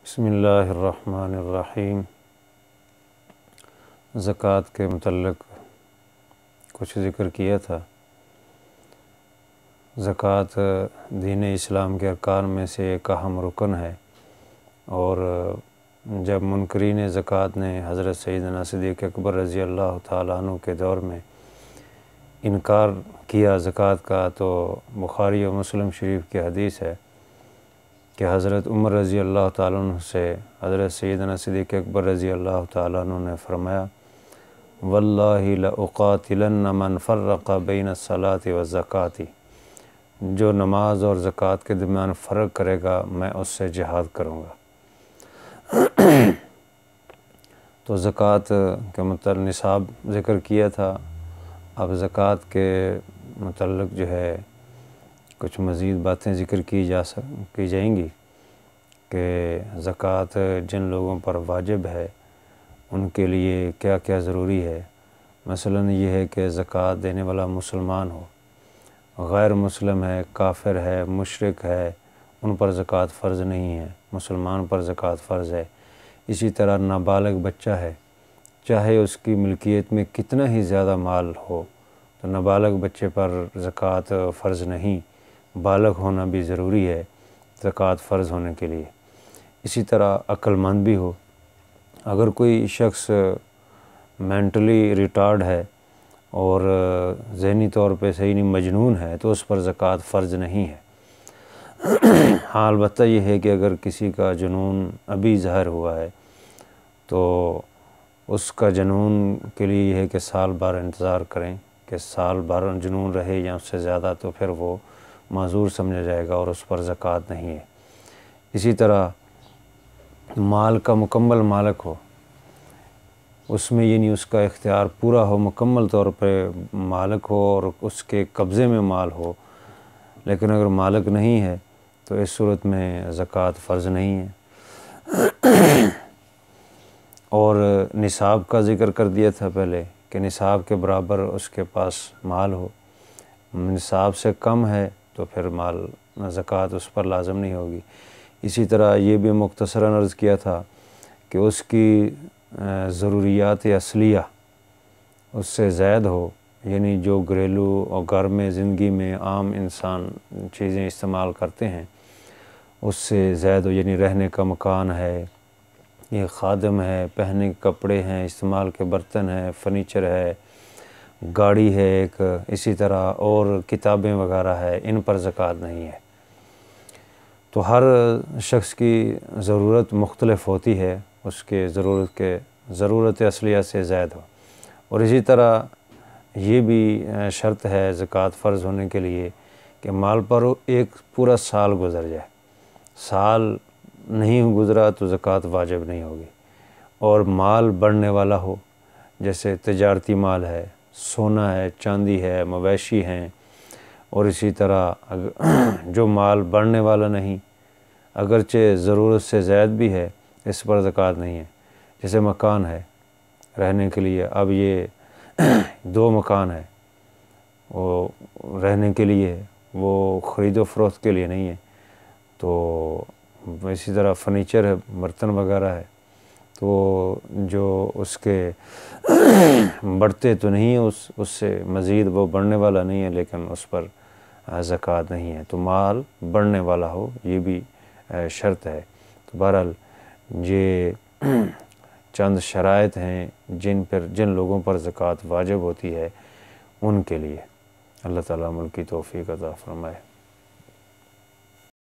بسم اللہ الرحمن الرحیم۔ زکوٰۃ کے متعلق کچھ ذکر کیا تھا۔ زکوٰۃ دین اسلام کے ارکان میں سے ایک اہم رکن ہے، اور جب منکرین زکوٰۃ نے حضرت سیدنا صدیق اکبر رضی اللہ تعالیٰ عنہ کے دور میں انکار کیا زکوٰۃ کا، تو بخاری و مسلم شریف کی حدیث ہے کہ حضرت عمر رضی اللہ تعالیٰ عنہ سے حضرت سیدنا صدیق اکبر رضی اللہ تعالیٰ عنہ نے فرمایا، واللہ لأقاتلن من فرق بین الصلاۃ والزکوٰۃ، جو نماز اور زکوٰۃ کے درمیان فرق کرے گا میں اس سے جہاد کروں گا۔ تو زکوٰۃ کے متعلق نصاب ذکر کیا تھا۔ اب زکوٰۃ کے متعلق جو ہے کچھ مزید باتیں ذکر کی جائیں گی کہ زکوٰۃ جن لوگوں پر واجب ہے ان کے لیے کیا کیا ضروری ہے۔ مثلا یہ ہے کہ زکوٰۃ دینے والا مسلمان ہو، غیر مسلم ہے، کافر ہے، مشرک ہے، ان پر زکوٰۃ فرض نہیں ہے، مسلمان پر زکوٰۃ فرض ہے۔ اسی طرح نابالغ بچہ ہے، چاہے اس کی ملکیت میں کتنا ہی زیادہ مال ہو، تو نابالغ بچے پر زکوٰۃ فرض نہیں، بالغ ہونا بھی ضروری ہے زکوٰۃ فرض ہونے کے لیے۔ اسی طرح عقل مند بھی ہو، اگر کوئی شخص مینٹلی ریٹارڈ ہے اور ذہنی طور پہ صحیح نہیں، مجنون ہے، تو اس پر زکوٰۃ فرض نہیں ہے۔ ہاں البتہ یہ ہے کہ اگر کسی کا جنون ابھی ظاہر ہوا ہے تو اس کا جنون کے لیے یہ ہے کہ سال بھر انتظار کریں کہ سال بھر جنون رہے یا اس سے زیادہ، تو پھر وہ معذور سمجھا جائے گا اور اس پر زکوٰۃ نہیں ہے۔ اسی طرح مال کا مکمل مالک ہو، اس میں یعنی اس کا اختیار پورا ہو، مکمل طور پہ مالک ہو اور اس کے قبضے میں مال ہو، لیکن اگر مالک نہیں ہے تو اس صورت میں زکوٰۃ فرض نہیں ہے۔ اور نصاب کا ذکر کر دیا تھا پہلے کہ نصاب کے برابر اس کے پاس مال ہو، نصاب سے کم ہے تو پھر مال زکوٰۃ اس پر لازم نہیں ہوگی۔ اسی طرح یہ بھی مختصراً عرض کیا تھا کہ اس کی ضروریات اصلیہ اس سے زائد ہو، یعنی جو گھریلو اور گھر میں زندگی میں عام انسان چیزیں استعمال کرتے ہیں اس سے زائد ہو، یعنی رہنے کا مکان ہے، یہ خادم ہے، پہننے کے کپڑے ہیں، استعمال کے برتن ہیں، فرنیچر ہے، گاڑی ہے ایک، اسی طرح اور کتابیں وغیرہ ہے، ان پر زکوٰۃ نہیں ہے۔ تو ہر شخص کی ضرورت مختلف ہوتی ہے، اس کے ضرورت اصلیہ سے زائد ہو۔ اور اسی طرح یہ بھی شرط ہے زکوٰۃ فرض ہونے کے لیے کہ مال پر ایک پورا سال گزر جائے، سال نہیں گزرا تو زکوٰۃ واجب نہیں ہوگی۔ اور مال بڑھنے والا ہو، جیسے تجارتی مال ہے، سونا ہے، چاندی ہے، مویشی ہیں، اور اسی طرح جو مال بڑھنے والا نہیں، اگرچہ ضرورت سے زائد بھی ہے، اس پر زکوٰۃ نہیں ہے۔ جیسے مکان ہے رہنے کے لیے، اب یہ 2 مکان ہے، وہ رہنے کے لیے ہے، وہ خرید و فروخت کے لیے نہیں ہے۔ تو اسی طرح فرنیچر ہے، برتن وغیرہ ہے، تو جو اس کے بڑھتے تو نہیں ہیں، اس سے مزید وہ بڑھنے والا نہیں ہے، لیکن اس پر زکوٰۃ نہیں ہے۔ تو مال بڑھنے والا ہو، یہ بھی شرط ہے۔ تو بہرحال یہ چند شرائط ہیں جن لوگوں پر زکوٰۃ واجب ہوتی ہے ان کے لیے۔ اللہ تعالیٰ عمل کی توفیق عطا فرمائے۔